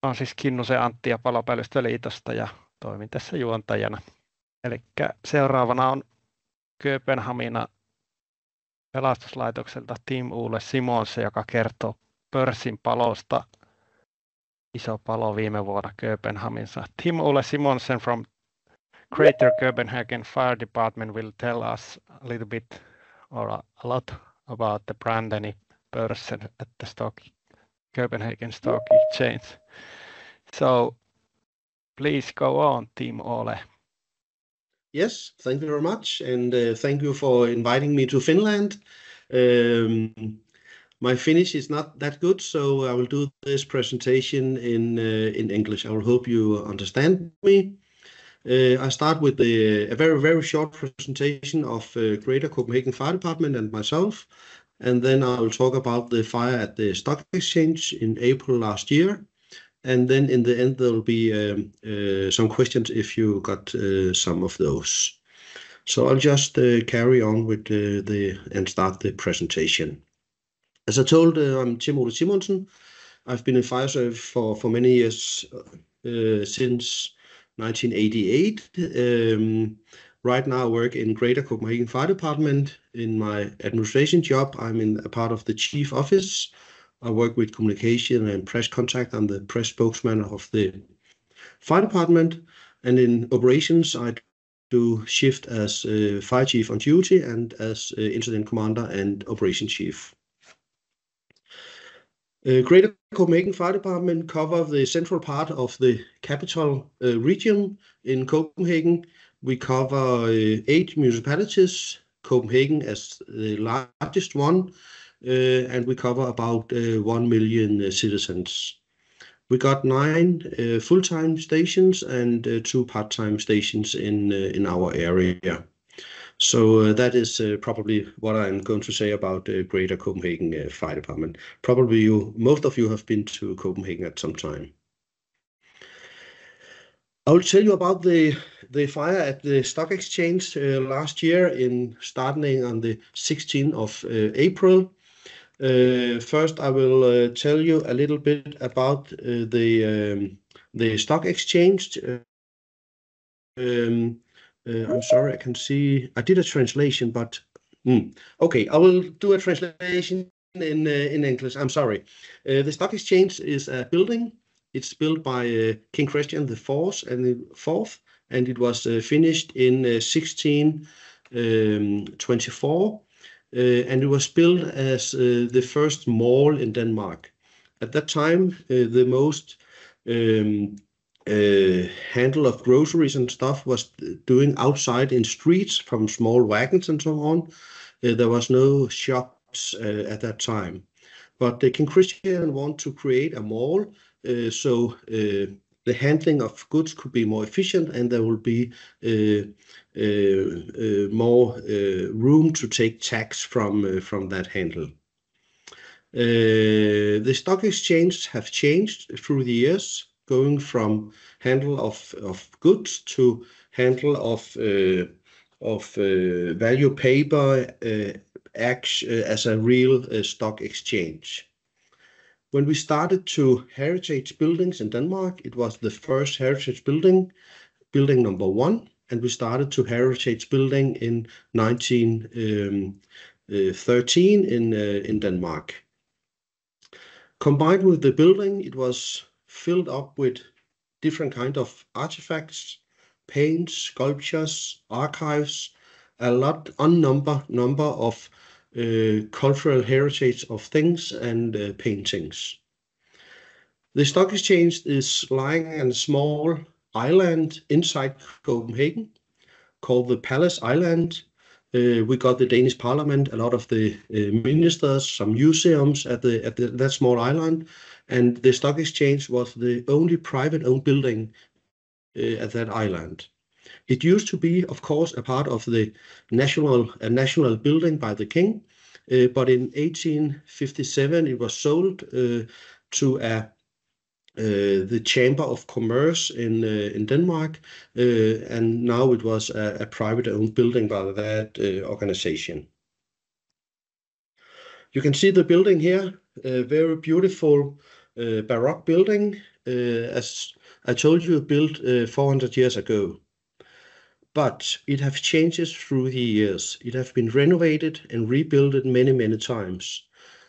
Olen siis Kinnusen Antti ja Palopäällistöliitosta ja toimin tässä juontajana. Eli seuraavana on Kööpenhamina pelastuslaitokselta Tim Ole Simonsen, joka kertoo pörssin palosta. Iso palo viime vuonna Kööpenhaminassa. Tim Ole Simonsen from Greater Copenhagen Fire Department will tell us a little bit or a lot about the Brandeni Börsen at the Copenhagen Stock Exchange. So please go on, Tim Ole. Yes, thank you very much, and thank you for inviting me to Finland. My Finnish is not that good, so I will do this presentation in English. I will hope you understand me. I start with a very short presentation of Greater Copenhagen Fire Department and myself, and then I will talk about the fire at the stock exchange in April last year. And then in the end, there will be some questions if you got some of those. So I'll just carry on with and start the presentation. As I told, I'm Tim Ole Simonsen. I've been in fire service for many years, since 1988. Right now I work in Greater Copenhagen Fire Department. In my administration job, I'm in a part of the chief office. I work with communication and press contact. I'm the press spokesman of the fire department. And in operations, I do shift as fire chief on duty and as incident commander and operation chief. Greater Copenhagen Fire Department cover the central part of the capital region in Copenhagen. We cover 8 municipalities, Copenhagen as the largest one, and we cover about 1 million citizens. We got 9 full-time stations and 2 part-time stations in our area. So that is probably what I'm going to say about Greater Copenhagen Fire Department. Probably most of you have been to Copenhagen at some time. I will tell you about the fire at the stock exchange last year, starting on the 16th of April. First, I will tell you a little bit about the stock exchange. I'm sorry, I can see I did a translation, but okay, I will do a translation in English. I'm sorry. The stock exchange is a building. It's built by King Christian IV and it was finished in 1624. And it was built as the first mall in Denmark. At that time, the most handle of groceries and stuff was doing outside in streets from small wagons and so on. There was no shops at that time. But King Christian wanted to create a mall, so the handling of goods could be more efficient and there will be more room to take tax from that handle. The stock exchange have changed through the years, going from handle of goods to handle of value paper acts as a real stock exchange. When we started to heritage buildings in Denmark, it was the first heritage building number 1, and we started to heritage building in 1913 in Denmark. Combined with the building, it was filled up with different kind of artifacts, paints, sculptures, archives, a lot number of cultural heritage of things and paintings. The stock exchange is lying on a small island inside Copenhagen called the Palace Island. We got the Danish Parliament, a lot of the ministers, some museums at that small island, and the stock exchange was the only private-owned building at that island. It used to be, of course, a part of the national building by the king, but in 1857 it was sold to the Chamber of Commerce in Denmark, and now it was a private-owned building by that organization. You can see the building here, very beautiful Baroque building, as I told you, built 400 years ago. But it has changes through the years. It has been renovated and rebuilt many, many times.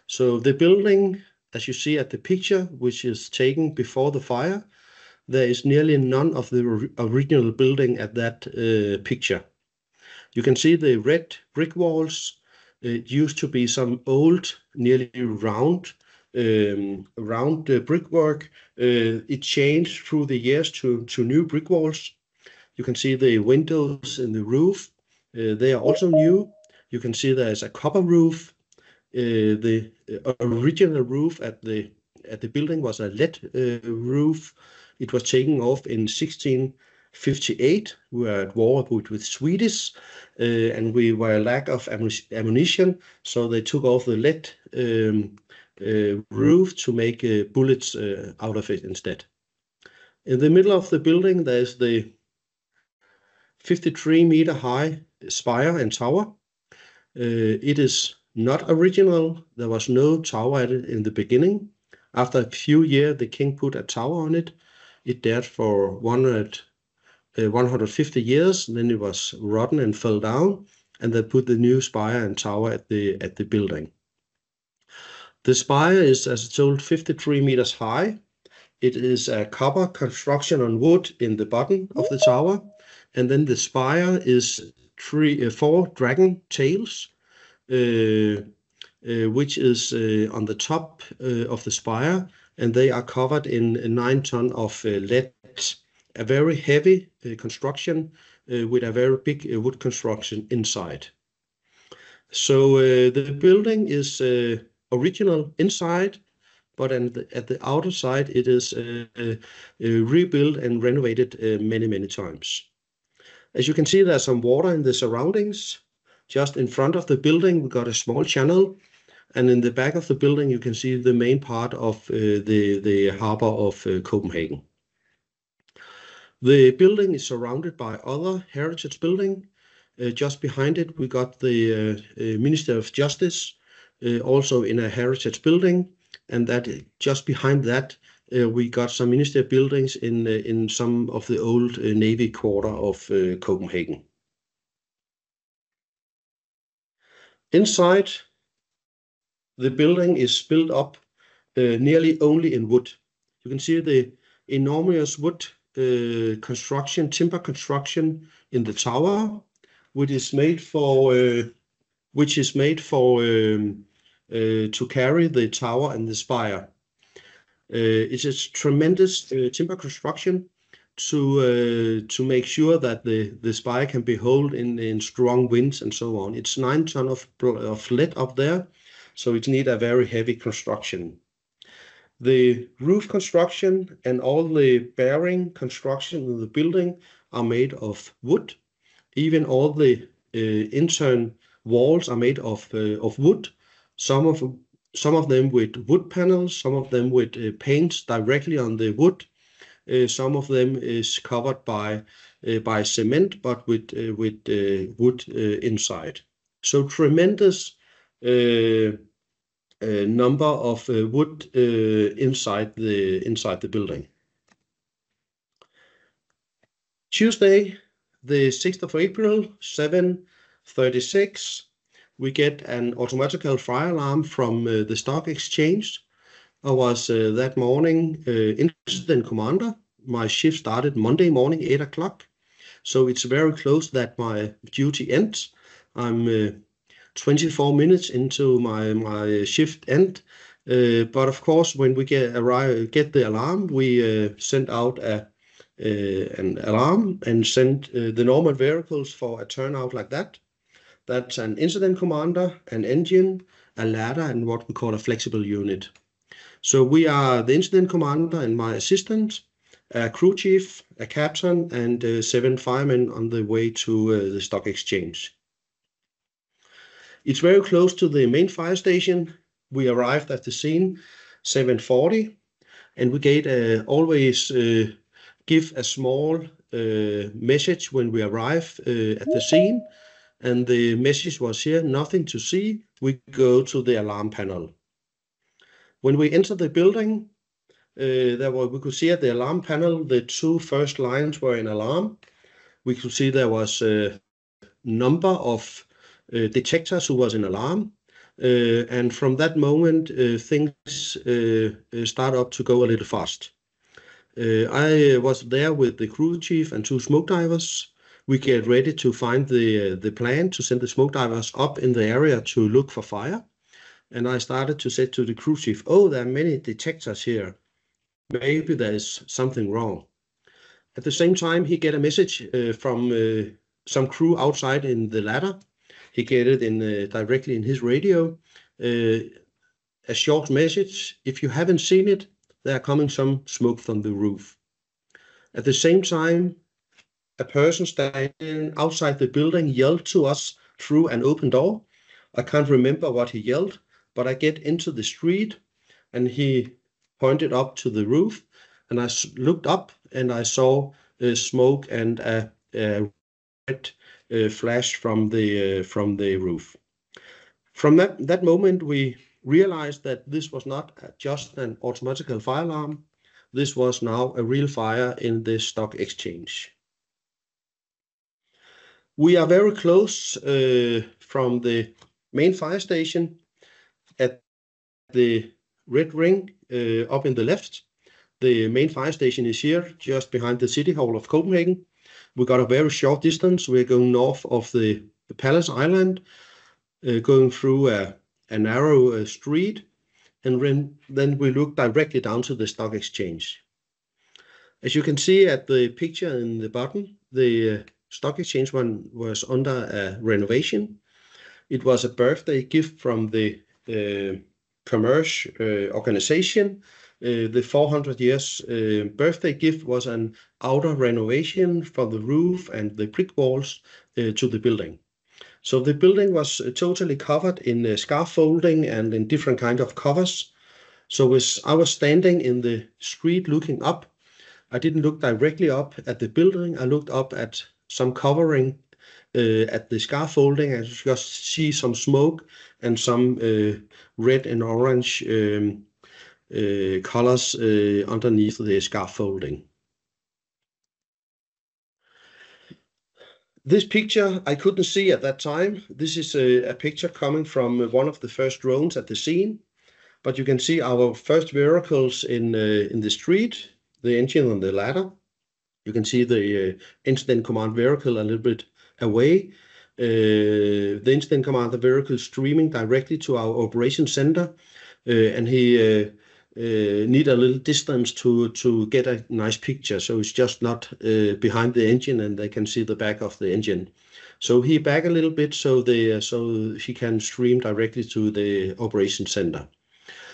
So the building, as you see at the picture, which is taken before the fire, there is nearly none of the original building at that picture. You can see the red brick walls. It used to be some old, nearly round brickwork. It changed through the years to new brick walls. You can see the windows in the roof. They are also new. You can see there's a copper roof. The original roof at the building was a lead roof. It was taken off in 1658. We were at war with Swedish, and we were lack of ammunition, so they took off the lead roof to make bullets out of it instead. In the middle of the building, there's the 53-meter high spire and tower. It is not original. There was no tower at it in the beginning. After a few years, the king put a tower on it. It dared for 150 years. Then it was rotten and fell down, and they put the new spire and tower at the building. The spire is, as I told, 53 meters high. It is a copper construction on wood in the bottom of the tower. And then the spire is 4 dragon tails, which is on the top of the spire, and they are covered in 9 tons of lead. A very heavy construction with a very big wood construction inside. So the building is original inside, but at the outer side it is rebuilt and renovated many, many times. As you can see, there's some water in the surroundings. Just in front of the building, we got a small channel. And in the back of the building, you can see the main part of the harbor of Copenhagen. The building is surrounded by other heritage buildings. Just behind it, we got the Ministry of Justice, also in a heritage building. And that just behind that, we got some ministry buildings in some of the old Navy quarter of Copenhagen. Inside, the building is built up nearly only in wood. You can see the enormous wood construction, timber construction in the tower, which is made for to carry the tower and the spire. It's a tremendous timber construction to make sure that the spire can be held in strong winds and so on. It's 9 tons of lead up there, so it needs a very heavy construction. The roof construction and all the bearing construction of the building are made of wood. Even all the internal walls are made of wood. Some of them with wood panels, some of them with paints directly on the wood. Some of them is covered by cement, but with wood inside. So tremendous number of wood inside the building. Tuesday, the 6th of April, 7:36. We get an automatic fire alarm from the stock exchange. I was that morning incident commander. My shift started Monday morning, 8 o'clock. So it's very close that my duty ends. I'm 24 minutes into my shift end. But of course, when we get the alarm, we send out an alarm and send the normal vehicles for a turnout like that. That's an incident commander, an engine, a ladder, and what we call a flexible unit. So we are the incident commander and my assistant, a crew chief, a captain, and 7 firemen on the way to the stock exchange. It's very close to the main fire station. We arrived at the scene 7:40, and we always give a small message when we arrive at the scene. And the message was here, nothing to see, we go to the alarm panel. When we enter the building, we could see at the alarm panel, the 2 first lines were in alarm. We could see there was a number of detectors who was in alarm. And from that moment, things start up to go a little fast. I was there with the crew chief and 2 smoke divers. We get ready to find the plan to send the smoke divers up in the area to look for fire. And I started to say to the crew chief, oh, there are many detectors here. Maybe there's something wrong. At the same time, he get a message from some crew outside in the ladder. He get it in directly in his radio. A short message. If you haven't seen it, there are coming some smoke from the roof. At the same time, a person standing outside the building yelled to us through an open door. I can't remember what he yelled, but I get into the street and he pointed up to the roof, and I looked up and I saw smoke and a red flash from the roof. From that moment, we realized that this was not just an automatical fire alarm. This was now a real fire in the stock exchange. We are very close from the main fire station at the red ring up in the left. The main fire station is here, just behind the City Hall of Copenhagen. We got a very short distance. We're going north of the Palace Island, going through a narrow street, and then we look directly down to the stock exchange. As you can see at the picture in the bottom, the stock exchange one was under a renovation. It was a birthday gift from the commerce organization. The 400 years birthday gift was an outer renovation for the roof and the brick walls to the building. So the building was totally covered in scaffolding and in different kind of covers. So as I was standing in the street looking up, I didn't look directly up at the building. I looked up at some covering at the scaffolding and just see some smoke and some red and orange colors underneath the scaffolding. This picture I couldn't see at that time. This is a picture coming from one of the first drones at the scene. But you can see our first vehicles in the street, the engine on the ladder. You can see the incident command vehicle a little bit away. The incident command vehicle streaming directly to our operation center. And he need a little distance to get a nice picture. So it's just not behind the engine and they can see the back of the engine. So he back a little bit so he can stream directly to the operation center.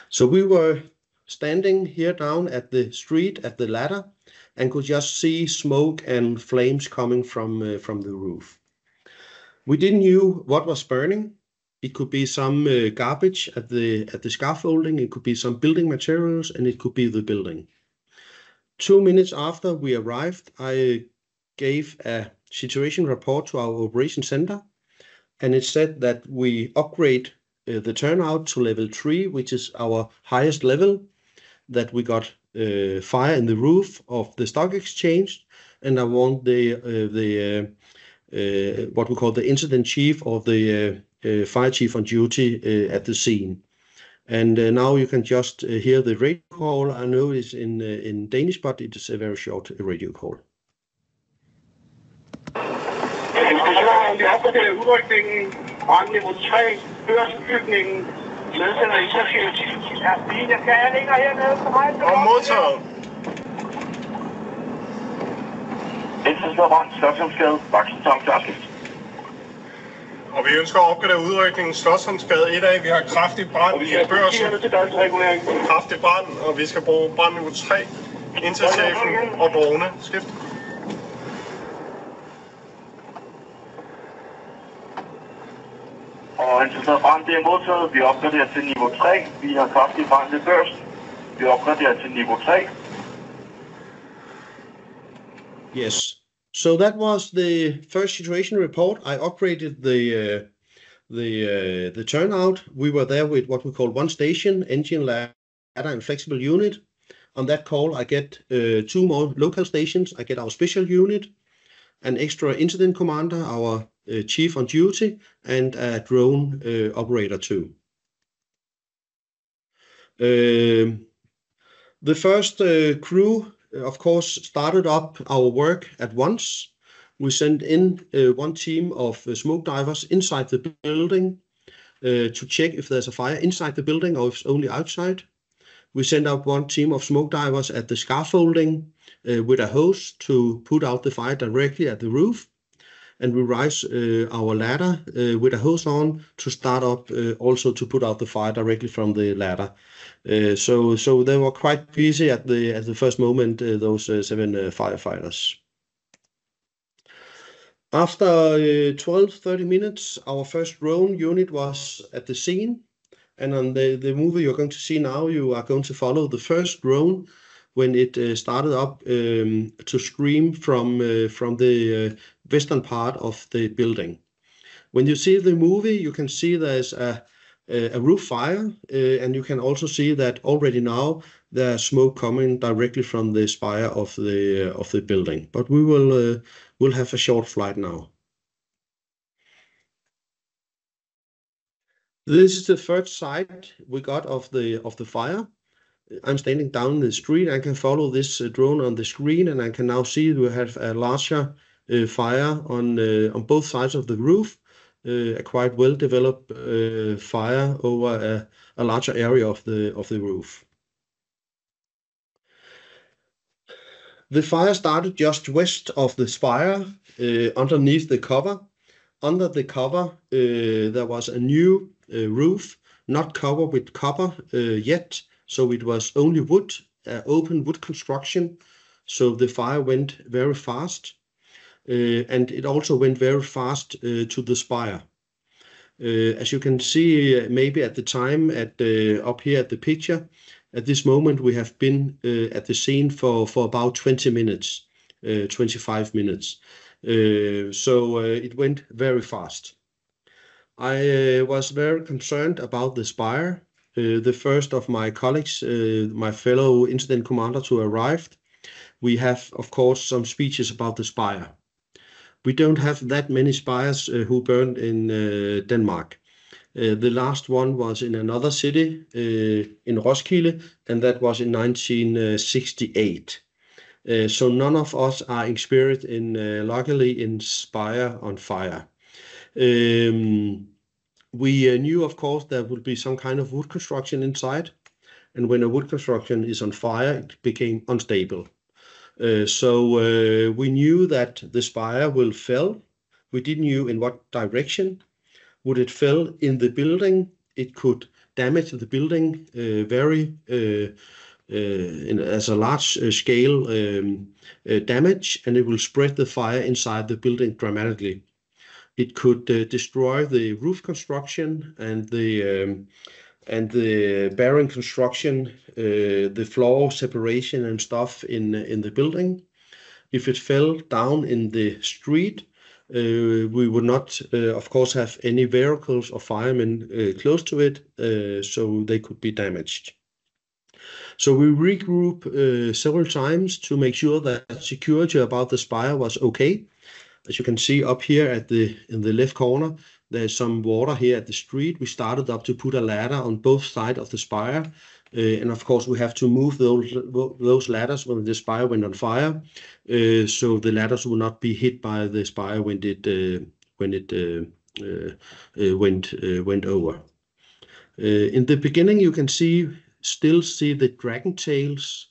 So we were standing here down at the street at the ladder and could just see smoke and flames coming from the roof. We didn't know what was burning. It could be some garbage at the scaffolding. It could be some building materials, and it could be the building. 2 minutes after we arrived, I gave a situation report to our operation center, and it said that we upgrade the turnout to level 3, which is our highest level, that we got fire in the roof of the stock exchange, and I want the what we call the incident chief or the fire chief on duty at the scene. And now you can just hear the radio call. I know it's in Danish, but it is a very short radio call. Udrykningen brandniveau 3, børsbygningen, ledsender i Security. Ja, fint. Jeg skal have ligger hernede for mig. Og modtaget. Indsatser brand, Slotsholmsgade, Vaksenshavn, klarskift. Og vi ønsker at opgradere udrykningen Slotsholmsgade 1A. Vi har kraftig brand i Børsen. Kraftig brand, og vi skal bruge brandniveau 3, interchefen og drone. Skift. Og indsatser brand, det er modtaget. Vi opgraderer til niveau 3. Vi har kraftig brand i Børsen. Vi opgraderer til niveau 3. Yes. So that was the first situation report. I upgraded the turnout. We were there with what we call one station, engine, ladder, and flexible unit. On that call, I get 2 more local stations. I get our special unit, an extra incident commander, our chief on duty, and a drone operator too. The first crew, of course, started up our work at once. We sent in 1 team of smoke divers inside the building to check if there's a fire inside the building or if it's only outside. We sent out 1 team of smoke divers at the scaffolding with a hose to put out the fire directly at the roof. And we rise our ladder with a hose on to start up also to put out the fire directly from the ladder. So they were quite busy at the first moment, those 7 firefighters. After 12-30 minutes, our first drone unit was at the scene. And on the movie you're going to see now, you are going to follow the first drone when it started up to scream from the western part of the building. When you see the movie, you can see there's a roof fire, and you can also see that already now there's smoke coming directly from the spire of the building. But we will have a short flight now. This is the first sight we got of the fire. I'm standing down the street. I can follow this drone on the screen, and I can now see we have a larger fire on both sides of the roof. A quite well developed fire over a larger area of the roof. The fire started just west of the spire, underneath the cover. Under the cover, there was a new roof, not covered with copper yet, so it was only wood, open wood construction. So the fire went very fast, and it also went very fast to the spire. As you can see, maybe at the time up here at the picture, at this moment we have been at the scene for about 20 minutes, 25 minutes. So it went very fast. I was very concerned about the spire. The first of my colleagues, my fellow incident commanders who arrived, we have, of course, some speeches about the spire. We don't have that many spires who burned in Denmark. The last one was in another city, in Roskilde, and that was in 1968. So none of us are experienced luckily in spire on fire. We knew, of course, there would be some kind of wood construction inside, and when a wood construction is on fire, it became unstable. So we knew that the spire will fall. We didn't know in what direction. Would it fall in the building? It could damage the building as a large scale damage, and it will spread the fire inside the building dramatically. It could destroy the roof construction and the bearing construction, the floor separation and stuff in the building. If it fell down in the street, we would not, of course, have any vehicles or firemen close to it, so they could be damaged. So we regroup several times to make sure that security about the spire was okay. As you can see up here in the left corner, there's some water here at the street. We started up to put a ladder on both sides of the spire. And of course, we have to move those ladders when the spire went on fire. So the ladders will not be hit by the spire when it went over. In the beginning, you can still see the dragon tails,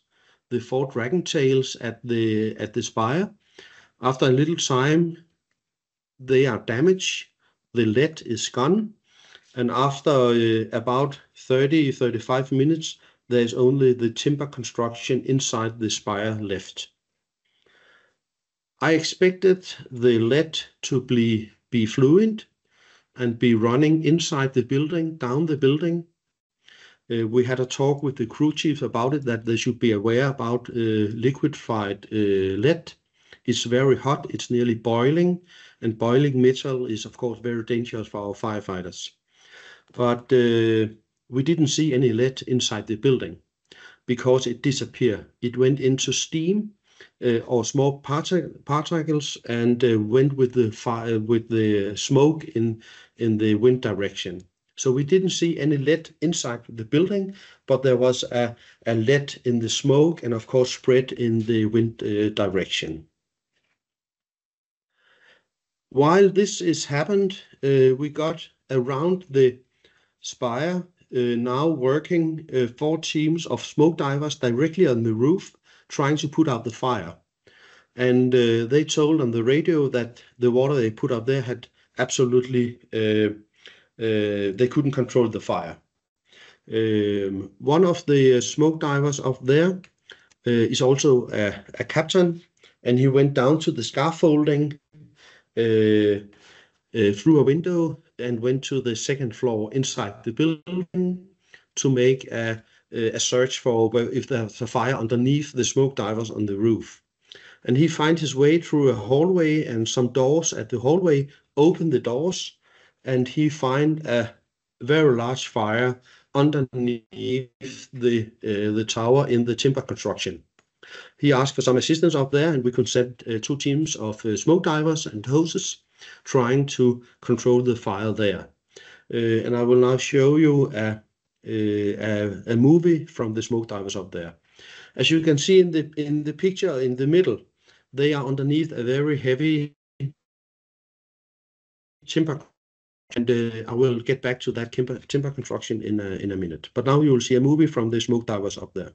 the 4 dragon tails at the spire. After a little time, they are damaged. The lead is gone. And after about 30-35 minutes, there's only the timber construction inside the spire left. I expected the lead to be fluid and be running inside the building, down the building. We had a talk with the crew chief about it, that they should be aware about liquefied lead. It's very hot, it's nearly boiling, and boiling metal is of course very dangerous for our firefighters. But we didn't see any lead inside the building. because it disappeared. It went into steam or small particles and went with the fire, with the smoke in the wind direction. So we didn't see any lead inside the building, but there was a lead in the smoke and of course spread in the wind direction. While this is happened, we got around the spire now working 4 teams of smoke divers directly on the roof, trying to put out the fire. And they told on the radio that the water they put up there had absolutely, they couldn't control the fire. One of the smoke divers up there is also a captain, and he went down to the scaffolding through a window and went to the 2nd floor inside the building to make a search for if there's a fire underneath the smoke divers on the roof. And he finds his way through a hallway and some doors at the hallway, open the doors, and he finds a very large fire underneath the tower in the timber construction. He asked for some assistance up there, and we could send 2 teams of smoke divers and hoses trying to control the fire there. And I will now show you a movie from the smoke divers up there. As you can see in the picture in the middle, they are underneath a very heavy timber, and I will get back to that timber construction in a minute. But now you will see a movie from the smoke divers up there.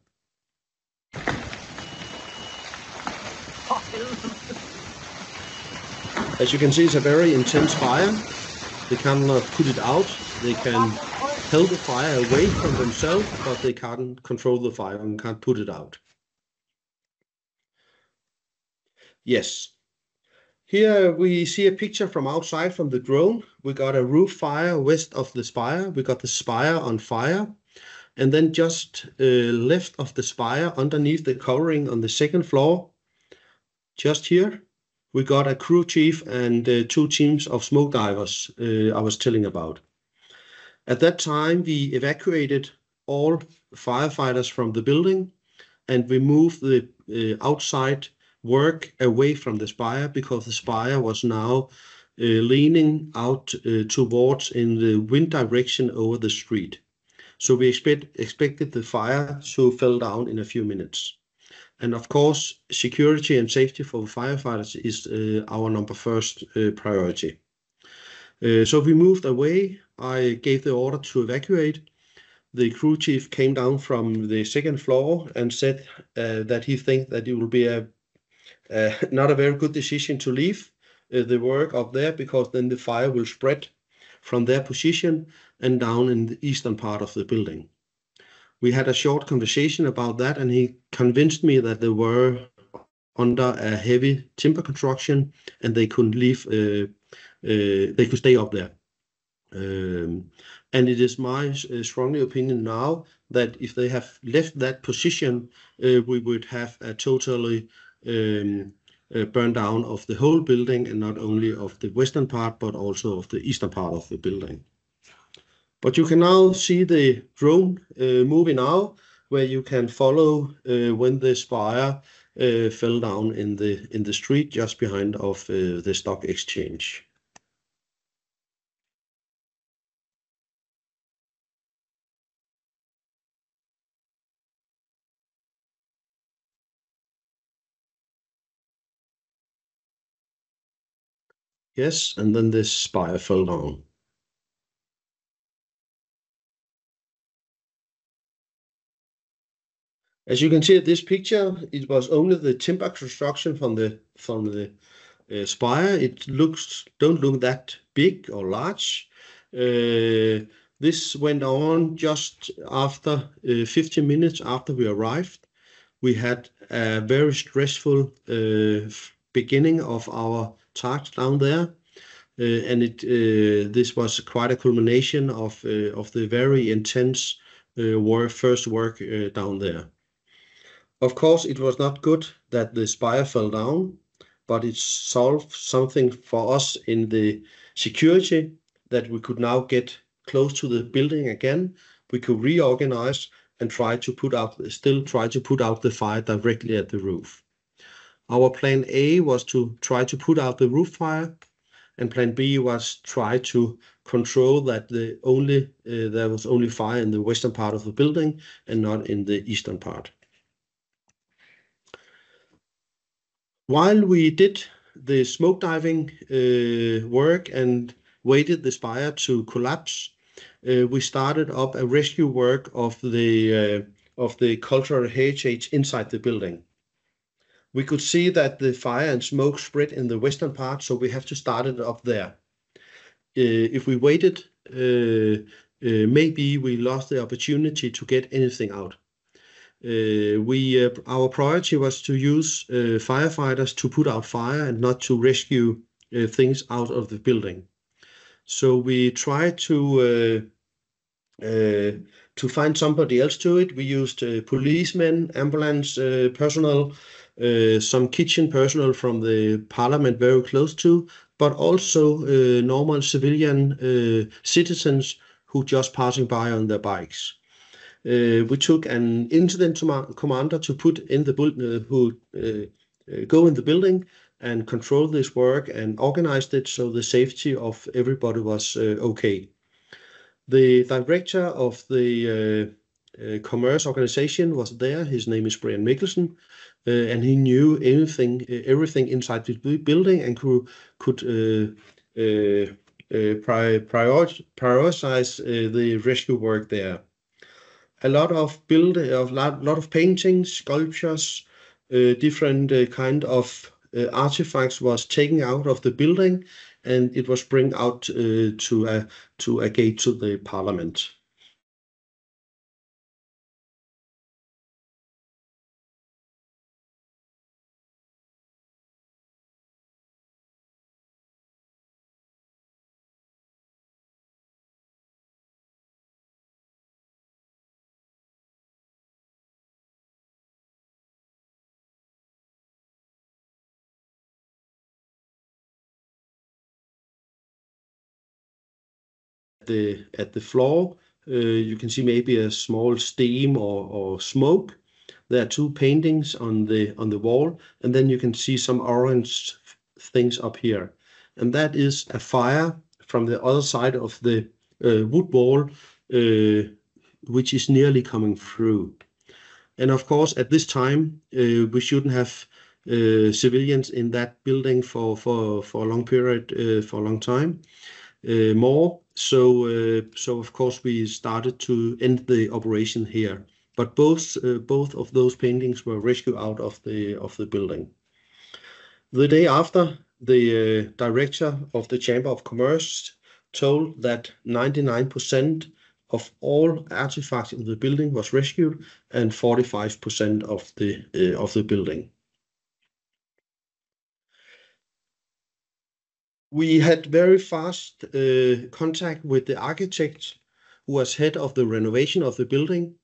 As you can see, it's a very intense fire. They cannot put it out. They can hold the fire away from themselves, but they can't control the fire and can't put it out. Yes. Here we see a picture from outside from the drone. We got a roof fire west of the spire. We got the spire on fire. And then just left of the spire, underneath the covering on the 2nd floor, just here, we got a crew chief and 2 teams of smoke divers I was telling about. At that time, we evacuated all firefighters from the building, and we moved the outside work away from the spire because the spire was now leaning out towards in the wind direction over the street. So we expected the fire to fall down in a few minutes. And of course, security and safety for the firefighters is our #1 priority. So we moved away. I gave the order to evacuate. The crew chief came down from the 2nd floor and said that he thinks that it will be not a very good decision to leave the work up there, because then the fire will spread from their position and down in the eastern part of the building. We had a short conversation about that, and he convinced me that they were under a heavy timber construction and they couldn't leave, they could stay up there. And it is my strong opinion now that if they have left that position, we would have a totally burn down of the whole building, and not only of the western part, but also of the eastern part of the building. But you can now see the drone movie now, where you can follow when the spire fell down in the street just behind of the stock exchange. Yes, and then this spire fell down. As you can see at this picture, it was only the timber construction from the spire. It don't look that big or large. This went on just after 15 minutes after we arrived. We had a very stressful beginning of our task down there, and this was quite a culmination of the very intense first work down there. Of course, it was not good that the spire fell down, but it solved something for us in the security, that we could now get close to the building again. We could reorganize and try to put out the fire directly at the roof. Our plan A was to try to put out the roof fire, and plan B was try to control that there was only fire in the western part of the building and not in the eastern part. While we did the smoke diving work and waited the spire to collapse, we started up a rescue work of the cultural heritage inside the building. We could see that the fire and smoke spread in the western part, so we have to start it up there. If we waited, maybe we lost the opportunity to get anything out. Our priority was to use firefighters to put out fire and not to rescue things out of the building. So we tried to find somebody else to it. We used policemen, ambulance personnel, some kitchen personnel from the parliament very close to, but also normal civilian citizens who just passing by on their bikes. We took an incident commander to put in the go in the building and control this work and organized it so the safety of everybody was okay. The director of the commerce organization was there. His name is Brian Mikkelsen, and he knew everything inside the building and could prioritize the rescue work there. A lot of paintings, sculptures, different kind of artifacts was taken out of the building, and it was bring out to a gate to the parliament. At the floor, you can see maybe a small steam or smoke. There are two paintings on the wall, and then you can see some orange things up here, and that is a fire from the other side of the wood wall, which is nearly coming through. And of course, at this time, we shouldn't have civilians in that building for a long period, for a long time. More. So of course we started to end the operation here. But both of those paintings were rescued out of the building. The day after, the director of the Chamber of Commerce told that 99% of all artifacts in the building was rescued and 45% of the building. We had very fast contact with the architect who was head of the renovation of the building,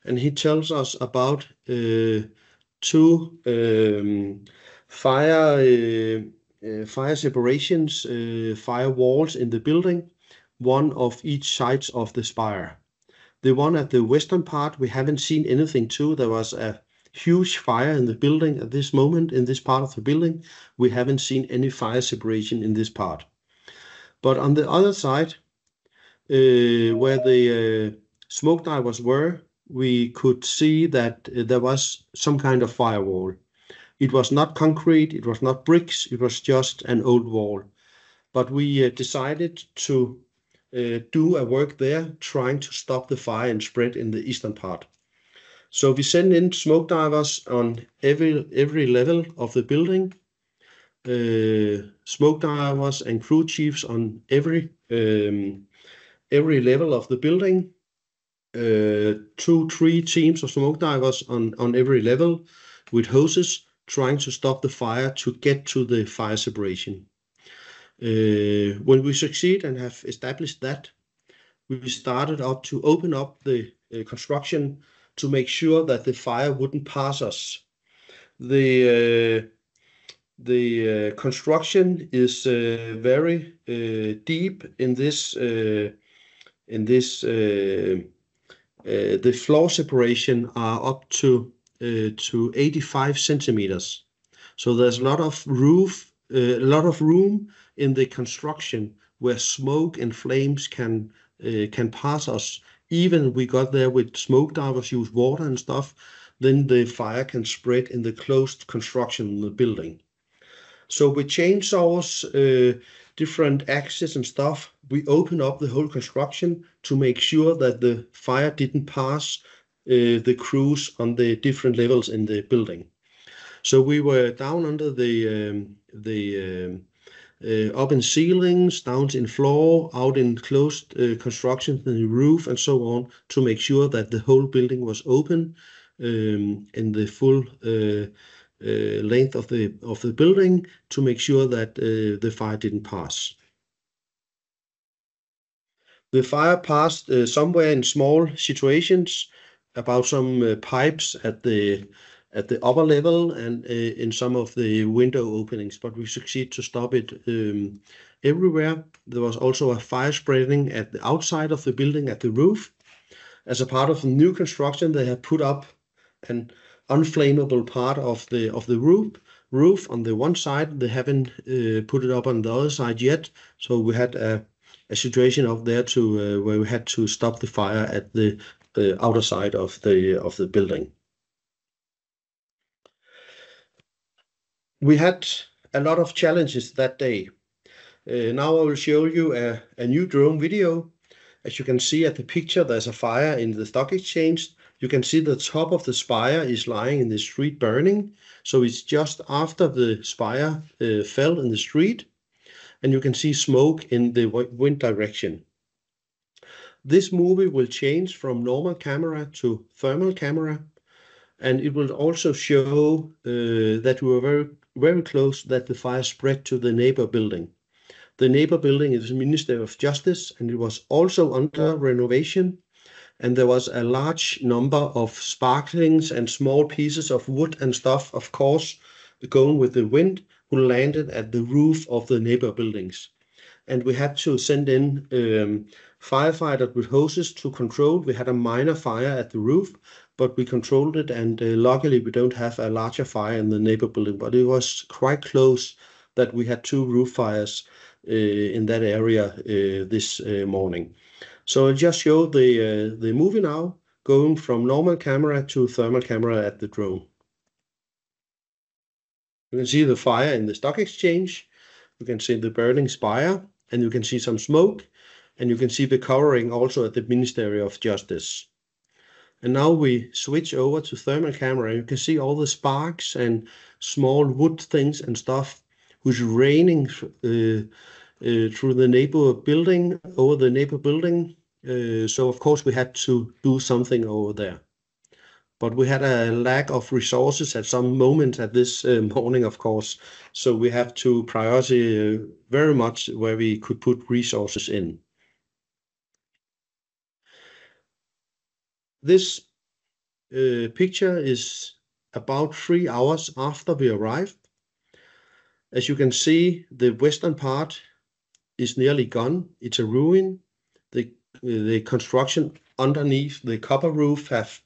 and he tells us about two fire separations, fire walls in the building, one of each side of the spire. The one at the western part, we haven't seen anything to. There was a huge fire in the building at this moment, in this part of the building. We haven't seen any fire separation in this part. But on the other side, where the smoke divers were, we could see that there was some kind of firewall. It was not concrete, it was not bricks, it was just an old wall. But we decided to do a work there, trying to stop the fire and spread in the eastern part. So we send in smoke divers on every level of the building, smoke divers and crew chiefs on every level of the building, 2-3 teams of smoke divers on every level with hoses, trying to stop the fire to get to the fire separation. When we succeed and have established that, we started up to open up the construction to make sure that the fire wouldn't pass us. The construction is very deep in this the floor separation are up to 85 centimeters. So there's a lot of room in the construction where smoke and flames can pass us. Even we got there with smoke divers, use water and stuff, then the fire can spread in the closed construction in the building. So with chainsaws, different axes and stuff, we open up the whole construction to make sure that the fire didn't pass the crews on the different levels in the building. So we were down under up in ceilings, down in floor, out in closed construction, in the roof, and so on, to make sure that the whole building was open in the full length of the building, to make sure that the fire didn't pass. The fire passed somewhere in small situations, about some pipes at the upper level and in some of the window openings, but we succeeded to stop it everywhere. There was also a fire spreading at the outside of the building at the roof. As a part of the new construction, they have put up an unflammable part of the roof on the one side. They haven't put it up on the other side yet, so we had a situation up there to where we had to stop the fire at the outer side of the building. We had a lot of challenges that day. Now I will show you a new drone video. As you can see at the picture, there's a fire in the stock exchange. You can see the top of the spire is lying in the street burning. So it's just after the spire fell in the street. And you can see smoke in the wind direction. This movie will change from normal camera to thermal camera. And it will also show that we were very, very close, that the fire spread to the neighbor building. The neighbor building is the Ministry of Justice, and it was also under renovation. And there was a large number of sparklings and small pieces of wood and stuff, of course, going with the wind, who landed at the roof of the neighbor buildings. And we had to send in firefighters with hoses to control. We had a minor fire at the roof, but we controlled it, and luckily we don't have a larger fire in the neighbor building, but it was quite close that we had 2 roof fires in that area this morning. So I'll just show the movie now, going from normal camera to thermal camera at the drone. You can see the fire in the stock exchange, you can see the burning spire, and you can see some smoke, and you can see the covering also at the Ministry of Justice. And now we switch over to thermal camera. You can see all the sparks and small wood things and stuff who's raining through the neighbor building, over the neighbor building. So of course we had to do something over there. But we had a lack of resources at some moment at this morning, of course. So we have to prioritize very much where we could put resources in. This picture is about 3 hours after we arrived. As you can see, the western part is nearly gone. It's a ruin. The construction underneath the copper roof have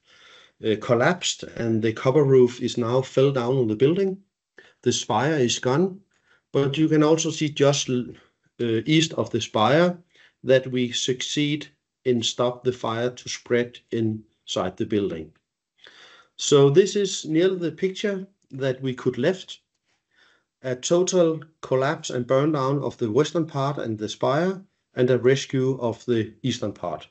collapsed, and the copper roof is now fell down on the building. The spire is gone, but you can also see just east of the spire that we succeed in stop the fire to spread inside the building. So this is nearly the picture that we could left. A total collapse and burn down of the western part and the spire, and a rescue of the eastern part.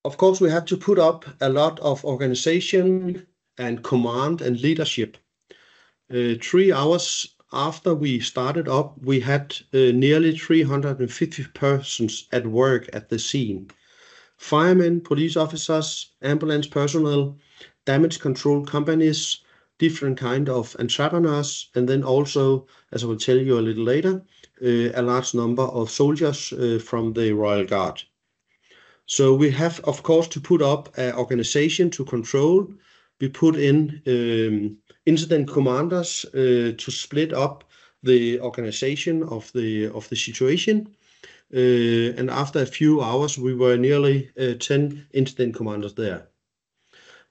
Of course, we have to put up a lot of organization and command and leadership. 3 hours after we started up, we had nearly 350 persons at work at the scene. Firemen, police officers, ambulance personnel, damage control companies, different kind of entrepreneurs, and then also, as I will tell you a little later, a large number of soldiers from the Royal Guard. So we have, of course, to put up an organization to control. We put in incident commanders to split up the organization of the situation. and after a few hours, we were nearly 10 incident commanders there.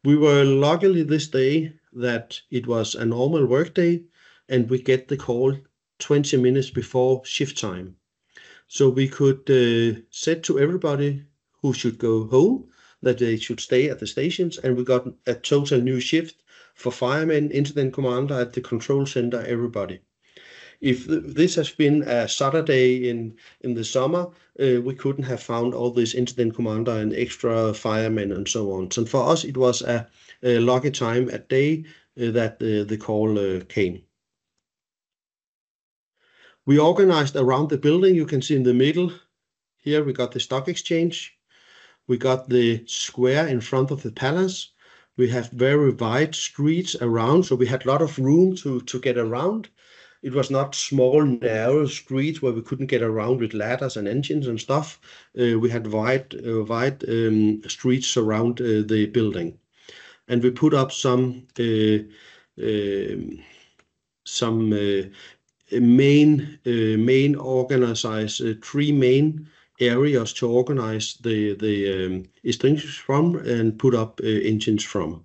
We were luckily this day that it was a normal workday, and we get the call 20 minutes before shift time. So we could say to everybody who should go home that they should stay at the stations, and we got a total new shift for firemen, incident commander at the control center, everybody. If this has been a Saturday in the summer, we couldn't have found all this incident commander and extra firemen and so on. So for us, it was a lucky time, a day that the call came. We organized around the building. You can see in the middle here, we got the stock exchange. We got the square in front of the palace. We have very wide streets around, so we had a lot of room to get around. It was not small, narrow streets where we couldn't get around with ladders and engines and stuff. We had wide streets around the building. And we put up some main organized, three main areas to organize the extinguishers from and put up engines from.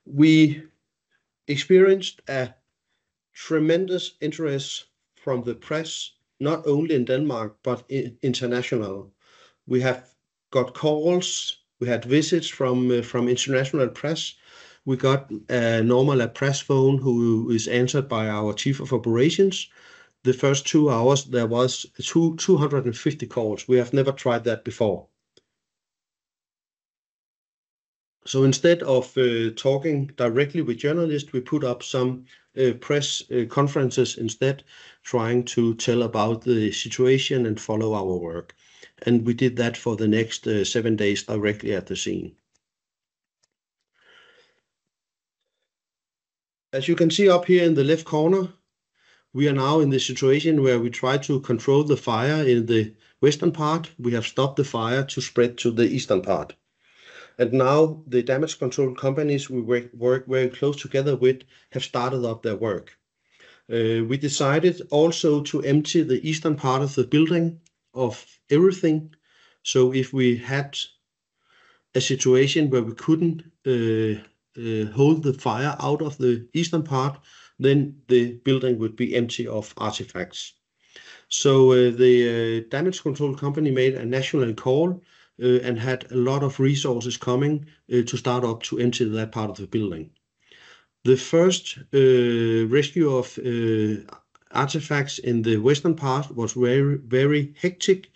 We experienced a tremendous interest from the press, not only in Denmark, but international. We have got calls, we had visits from international press. We got a press phone who is answered by our chief of operations. The first 2 hours, there was 250 calls. We have never tried that before. So instead of talking directly with journalists, we put up some press conferences instead, trying to tell about the situation and follow our work. And we did that for the next 7 days directly at the scene. As you can see up here in the left corner, we are now in the situation where we try to control the fire in the western part. We have stopped the fire to spread to the eastern part. And now the damage control companies we work very close together with have started up their work. We decided also to empty the eastern part of the building of everything. So if we had a situation where we couldn't hold the fire out of the eastern part, then the building would be empty of artifacts. So the damage control company made a national call and had a lot of resources coming to start up to empty that part of the building. The first rescue of artifacts in the western part was very, very hectic.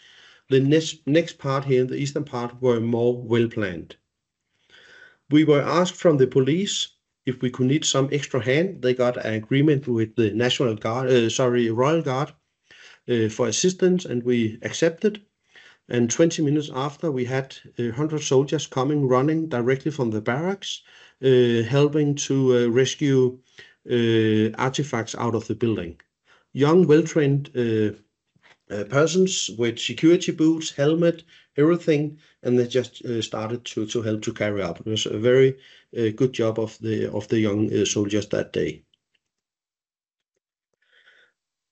The next part here in the eastern part were more well planned. We were asked from the police if we could need some extra hand. They got an agreement with the Royal Guard for assistance, and we accepted. And 20 minutes after, we had 100 soldiers coming running directly from the barracks, helping to rescue artifacts out of the building. Young, well-trained persons with security boots, helmet, everything, and they just started to help to carry out. It was a very good job of the young soldiers that day.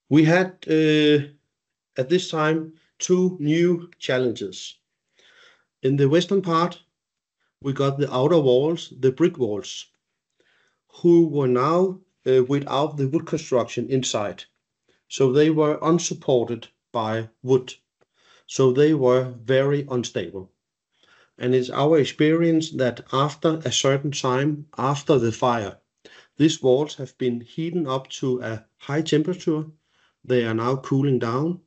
We had at this time 2 new challenges. In the western part, we got the outer walls, the brick walls, who were now without the wood construction inside. So they were unsupported by wood. So they were very unstable. And it's our experience that after a certain time, after the fire, these walls have been heated up to a high temperature. They are now cooling down.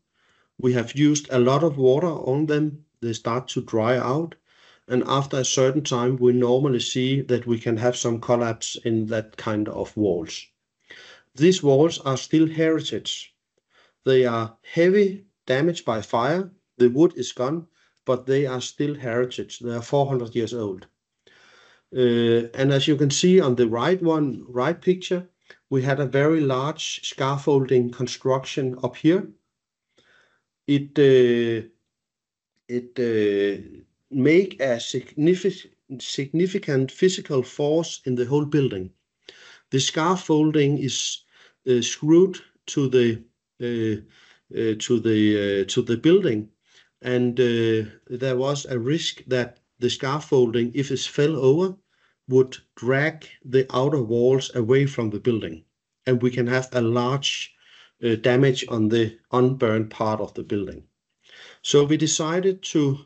We have used a lot of water on them. They start to dry out. And after a certain time, we normally see that we can have some collapse in that kind of walls. These walls are still heritage. They are heavy, damaged by fire. The wood is gone, but they are still heritage. They are 400 years old. And as you can see on the right picture, we had a very large scaffolding construction up here. It make a significant physical force in the whole building. The scaffolding is screwed to the to the building, and there was a risk that the scaffolding, if it fell over, would drag the outer walls away from the building, and we can have a large damage on the unburned part of the building. So we decided to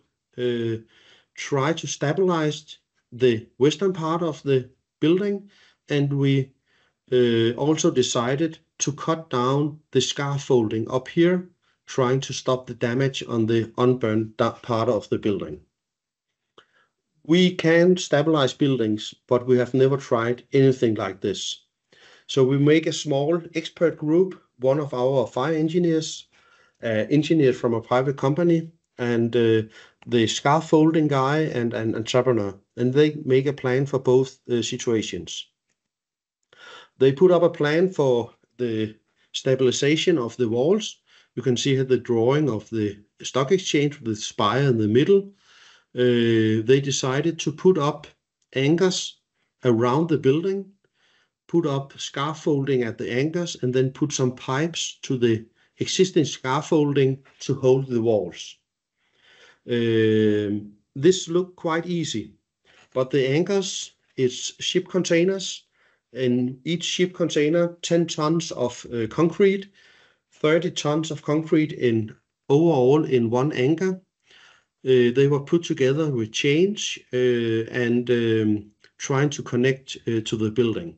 try to stabilize the western part of the building, and we also decided to cut down the scaffolding up here, trying to stop the damage on the unburned part of the building. We can stabilize buildings, but we have never tried anything like this. So we make a small expert group, one of our fire engineers, engineer from a private company, and the scaffolding guy and an entrepreneur, and they make a plan for both situations. They put up a plan for the stabilization of the walls. You can see here the drawing of the stock exchange with the spire in the middle. They decided to put up anchors around the building, put up scaffolding at the anchors, and then put some pipes to the existing scaffolding to hold the walls. This looked quite easy, but the anchors, it's ship containers. In each ship container, 10 tons of concrete, 30 tons of concrete overall in one anchor. They were put together with chains and trying to connect to the building.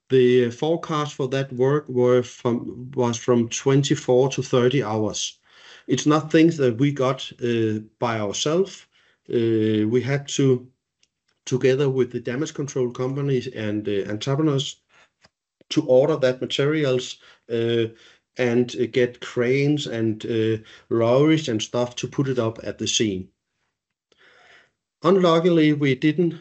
The forecast for that work was from 24 to 30 hours. It's not things that we got by ourselves. We had to, together with the damage control companies and entrepreneurs, to order that materials and get cranes and lorries and stuff to put it up at the scene. Unluckily, we didn't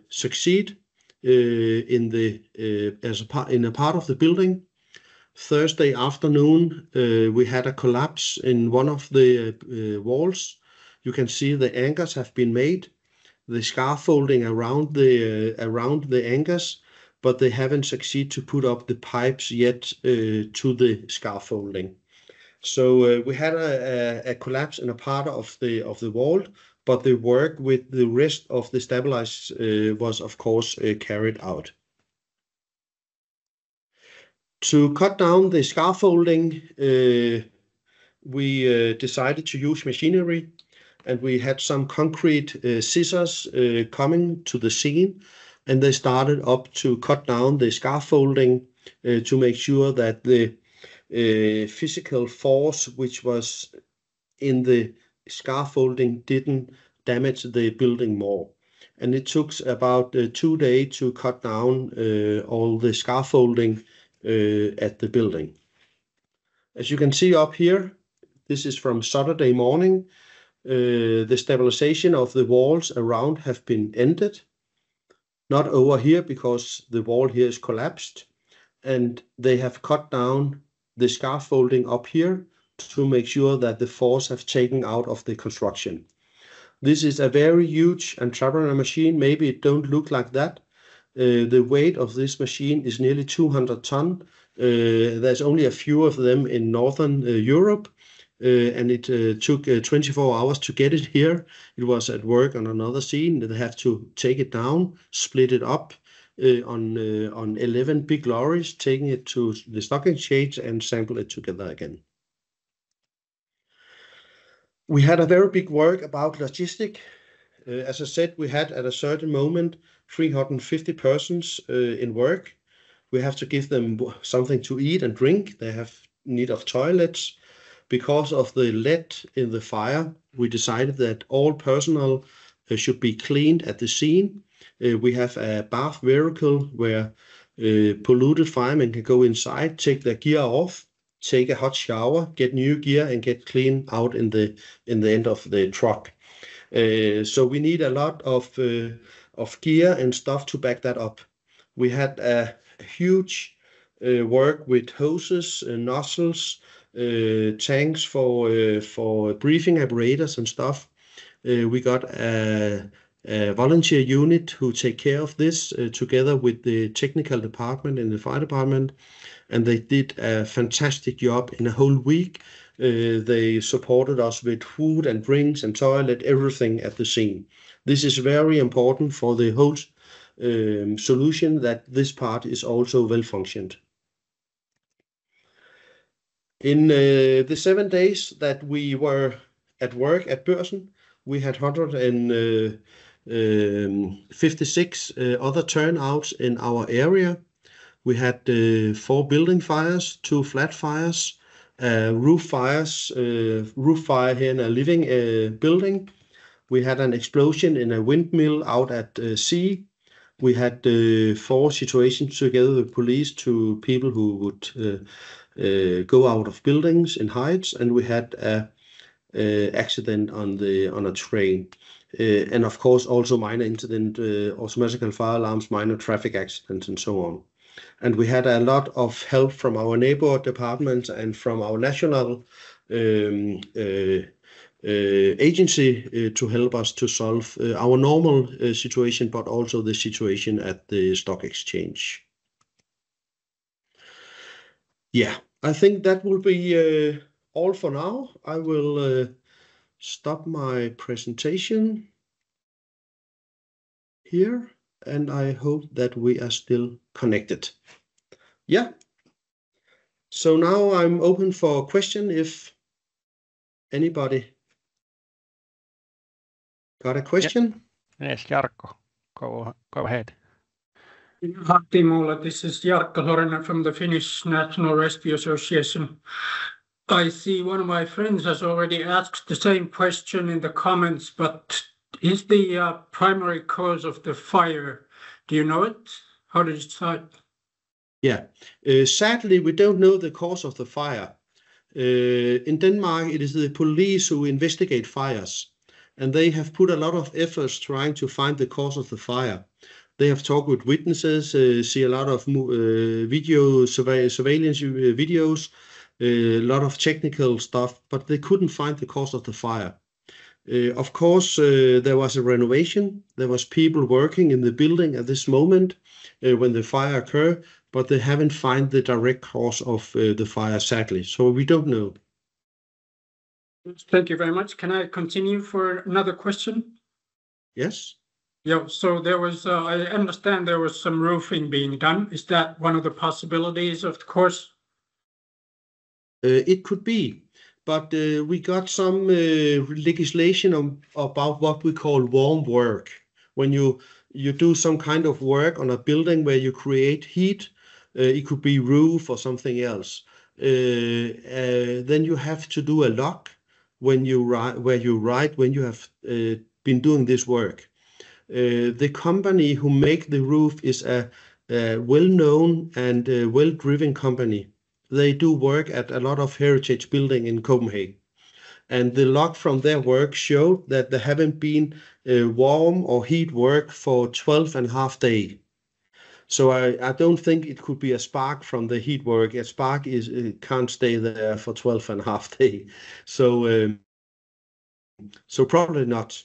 succeed in a part of the building. Thursday afternoon, we had a collapse in one of the walls. You can see the anchors have been made, the scaffolding around the anchors, but they haven't succeeded to put up the pipes yet to the scaffolding. So we had a collapse in a part of the wall, but the work with the rest of the stabilized was of course carried out. To cut down the scaffolding, we decided to use machinery, and we had some concrete scissors coming to the scene, and they started up to cut down the scaffolding to make sure that the physical force which was in the scaffolding didn't damage the building more. And it took about 2 days to cut down all the scaffolding at the building. As you can see up here, this is from Saturday morning. The stabilization of the walls around have been ended. Not over here because the wall here is collapsed, and they have cut down the scaffolding up here to make sure that the force have taken out of the construction. This is a very huge entrepreneur machine. Maybe it don't look like that. The weight of this machine is nearly 200 tons. There's only a few of them in Northern Europe, and it took 24 hours to get it here. It was at work on another scene. They have to take it down, split it up on 11 big lorries, taking it to the stock exchange and sample it together again. We had a very big work about logistic. As I said, we had at a certain moment 350 persons in work. We have to give them something to eat and drink. They have need of toilets. Because of the lead in the fire, we decided that all personnel should be cleaned at the scene. We have a bath vehicle where polluted firemen can go inside, take their gear off, take a hot shower, get new gear, and get clean out in the end of the truck. So we need a lot of gear and stuff to back that up. We had a huge work with hoses, nozzles, tanks for breathing apparatus and stuff. We got a volunteer unit who take care of this together with the technical department and the fire department, and they did a fantastic job in a whole week. They supported us with food and drinks and toilet, everything at the scene. This is very important for the whole solution, that this part is also well functioned. In the 7 days that we were at work at Børsen, we had 156 other turnouts in our area. We had 4 building fires, 2 flat fires, roof fire here in a living building. We had an explosion in a windmill out at sea. We had 4 situations together with police to people who would go out of buildings in heights, and we had a accident on a train, and of course also minor incident, automatic fire alarms, minor traffic accidents, and so on. And we had a lot of help from our neighbor departments and from our national agency to help us to solve our normal situation, but also the situation at the stock exchange. Yeah, I think that will be all for now. I will stop my presentation here, and I hope that we are still connected. Yeah. So now I'm open for question if anybody got a question. Yes, Jarkko, go ahead. Hi, Timo. This is Jarkko Horinen from the Finnish National Rescue Association. I see one of my friends has already asked the same question in the comments, but is the primary cause of the fire, do you know it? How did it start? Yeah, sadly, we don't know the cause of the fire. In Denmark, it is the police who investigate fires, and they have put a lot of efforts trying to find the cause of the fire. They have talked with witnesses, see a lot of surveillance videos, a lot of technical stuff, but they couldn't find the cause of the fire. Of course, there was a renovation. There was people working in the building at this moment when the fire occurred, but they haven't found the direct cause of the fire, sadly. So we don't know. Thank you very much. Can I continue for another question? Yes. Yeah, so there was, I understand there was some roofing being done. Is that one of the possibilities, of course? It could be, but we got some legislation about what we call warm work. When you do some kind of work on a building where you create heat, it could be roof or something else. Then you have to do a log when you write when you have been doing this work. The company who make the roof is a well-known and well-driven company. They do work at a lot of heritage building in Copenhagen. And the log from their work showed that there haven't been warm or heat work for 12.5 days. So I don't think it could be a spark from the heat work. A spark can't stay there for 12.5 days. So probably not.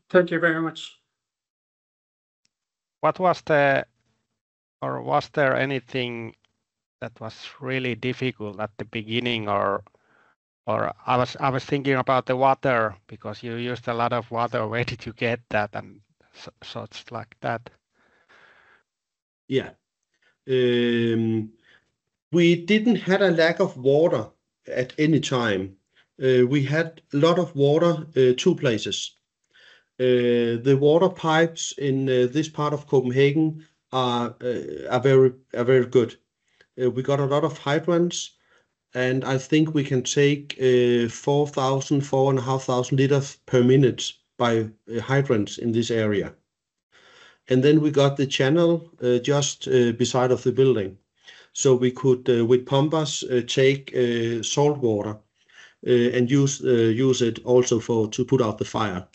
Thank you very much. Was there anything that was really difficult at the beginning, or I was thinking about the water, because you used a lot of water. Where did you get that, and so it's like that? Yeah, we didn't have a lack of water at any time. We had a lot of water 2 places. The water pipes in this part of Copenhagen are very good. We got a lot of hydrants, and I think we can take 4,500 liters per minute by hydrants in this area. And then we got the channel just beside of the building, so we could with pumpers take salt water and use it also to put out the fire.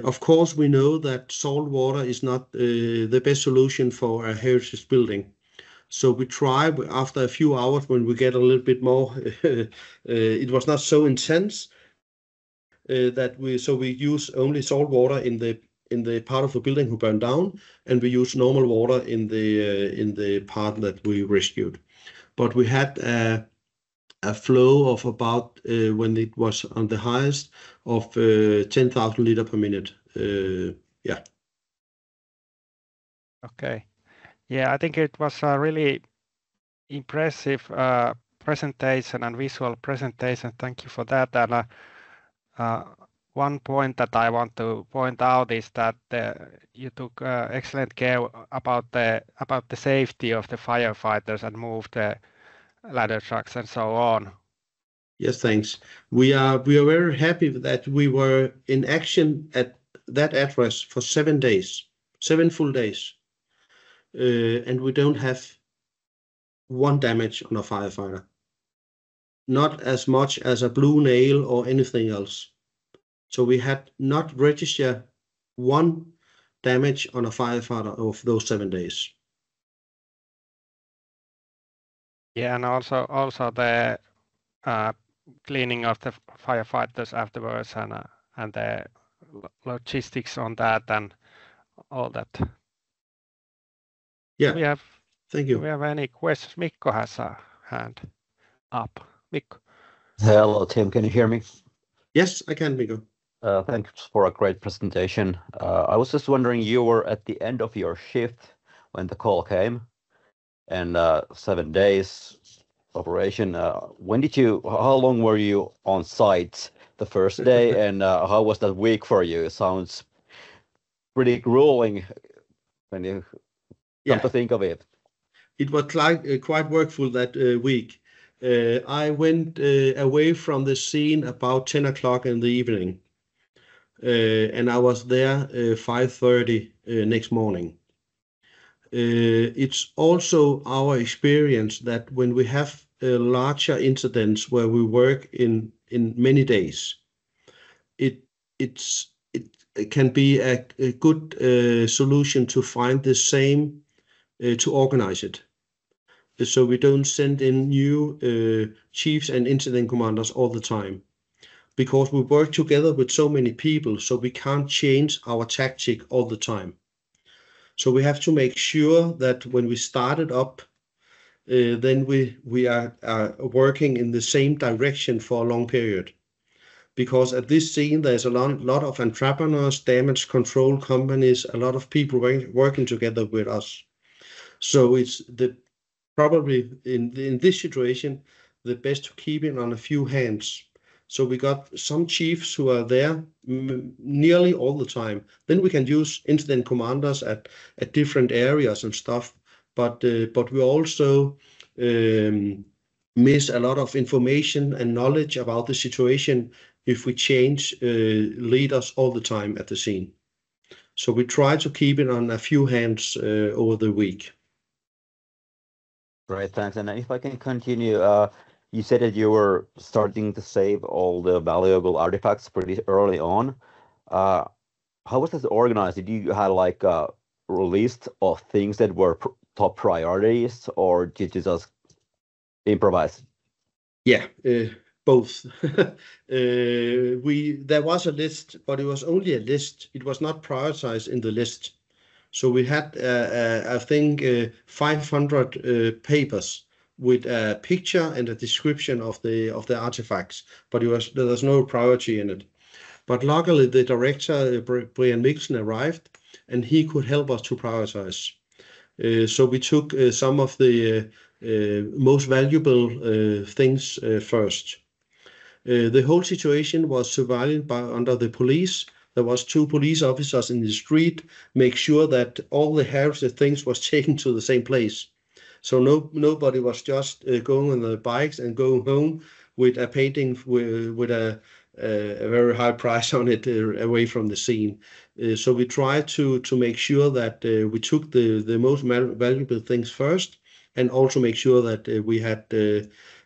Of course, we know that salt water is not the best solution for a heritage building. So we try, after a few hours, when we get a little bit more, it was not so intense. we use only salt water in the part of the building who burned down, and we use normal water in the part that we rescued. But we had a flow of about when it was on the highest of 10,000 liter per minute. Yeah. Okay. Yeah, I think it was a really impressive presentation and visual presentation. Thank you for that. And one point that I want to point out is that you took excellent care about the safety of the firefighters and moved the ladder trucks and so on. Yes, thanks. We are very happy that we were in action at that address for 7 days, 7 full days, and we don't have one damage on a firefighter. Not as much as a blue nail or anything else. So we had not registered one damage on a firefighter of those 7 days. Yeah, and also the cleaning of the firefighters afterwards and the logistics on that and all that. Yeah. Thank you. Do we have any questions? Mikko has a hand up. Mikko. Hello, Tim. Can you hear me? Yes, I can, Mikko. Thanks for a great presentation. I was just wondering, you were at the end of your shift when the call came, and 7 days operation. How long were you on site the first day, and how was that week for you? It sounds pretty grueling when you come to think of it. It was quite workful that week. I went away from the scene about 10 o'clock in the evening, and I was there 5:30 next morning. It's also our experience that when we have larger incidents where we work in many days, it can be a good solution to find the same to organize it. So we don't send in new chiefs and incident commanders all the time, because we work together with so many people, so we can't change our tactic all the time. So we have to make sure that when we start it up, then we are working in the same direction for a long period. Because at this scene, there's a lot of entrepreneurs, damage control companies, a lot of people working together with us. So it's probably in this situation, the best to keep it on a few hands. So we got some chiefs who are there nearly all the time. Then we can use incident commanders at different areas and stuff. But we also miss a lot of information and knowledge about the situation if we change leaders all the time at the scene. So we try to keep it on a few hands over the week. Great, thanks. And if I can continue, you said that you were starting to save all the valuable artifacts pretty early on. How was this organized? Did you have like a list of things that were top priorities, or did you just improvise? Yeah, both. There was a list, but it was only a list. It was not prioritized in the list. So we had, I think, 500 papers with a picture and a description of the artifacts, but there was no priority in it. But luckily, the director, Brian Mikkelsen, arrived, and he could help us to prioritize. So we took some of the most valuable things first. The whole situation was surveilled under the police. There was 2 police officers in the street, make sure that all the heritage things was taken to the same place. So nobody was just going on the bikes and going home with a painting with a very high price on it away from the scene. So we tried to make sure that we took the most valuable things first, and also make sure that we had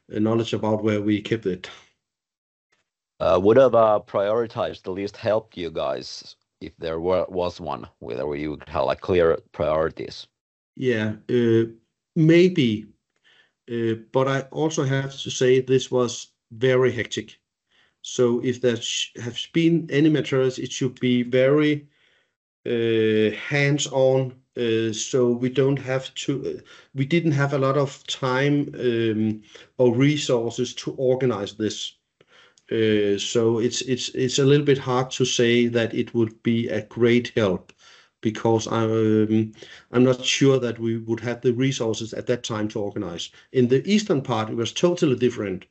knowledge about where we kept it. Would have prioritized the list helped you guys if there was one, whether you would have like clear priorities? Yeah, maybe. But I also have to say this was very hectic. So if there has been any materials, it should be very hands-on. So we don't have to. We didn't have a lot of time or resources to organize this. So it's a little bit hard to say that it would be a great help, because I'm not sure that we would have the resources at that time to organize. In the eastern part, it was totally different.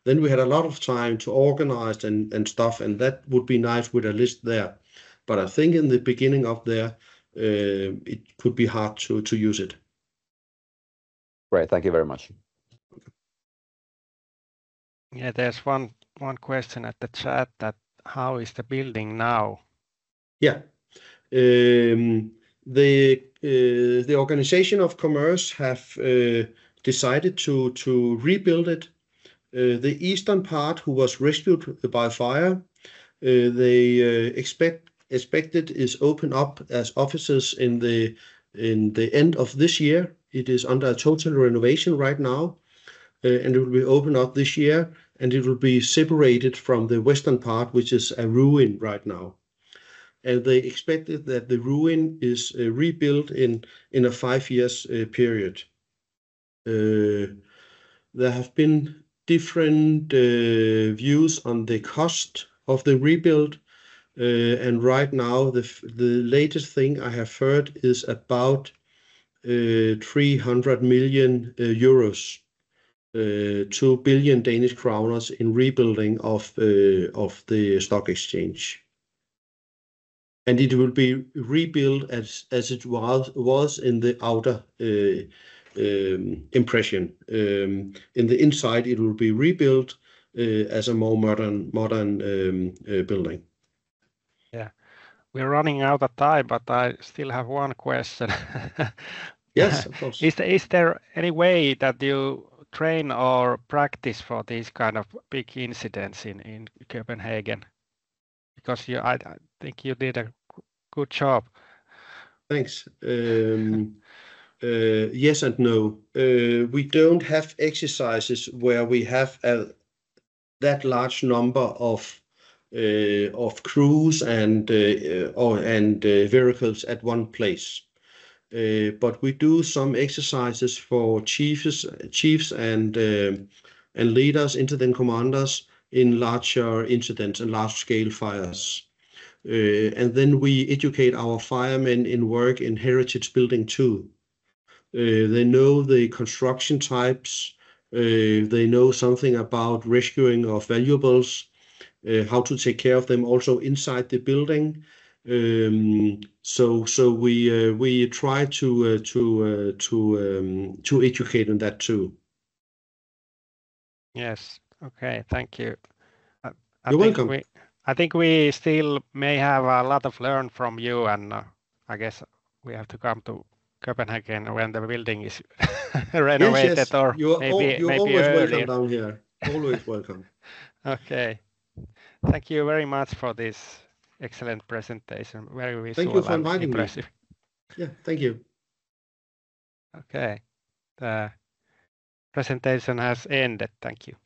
Then we had a lot of time to organize and stuff, and that would be nice with a list there. But I think in the beginning of there, it could be hard to use it. Great, thank you very much. Yeah, there's one question at the chat that how is the building now? Yeah. The Organization of Commerce have decided to rebuild it. The eastern part, who was rescued by fire, they expected is open up as offices in the end of this year. It is under a total renovation right now, and it will be opened up this year, and it will be separated from the western part, which is a ruin right now. And they expected that the ruin is rebuilt in a 5 years period. There have been different views on the cost of the rebuild, and right now the latest thing I have heard is about 300 million euros, 2 billion Danish kroners in rebuilding of the stock exchange. And it will be rebuilt as it was in the outer impression. In the inside, it will be rebuilt as a more modern building. Yeah, we're running out of time, but I still have one question. Yes, of course. Is there any way that you train or practice for these kind of big incidents in Copenhagen? Because I think you did a good job. Thanks. Yes and no. We don't have exercises where we have that large number of crews and vehicles at one place. But we do some exercises for chiefs and leaders, incident commanders in larger incidents and large-scale fires. And then we educate our firemen in work in heritage building too. They know the construction types. They know something about rescuing of valuables, how to take care of them also inside the building. So we try to educate on that too. Yes. Okay. Thank you. You're welcome. I think we still may have a lot of learn from you, and I guess we have to come to Copenhagen when the building is renovated. Yes. Or you're maybe always earlier. welcome down here. Always welcome. Okay. Thank you very much for this excellent presentation. Very visual. Thank you for and inviting impressive. me. Yeah, thank you. Okay. The presentation has ended. Thank you.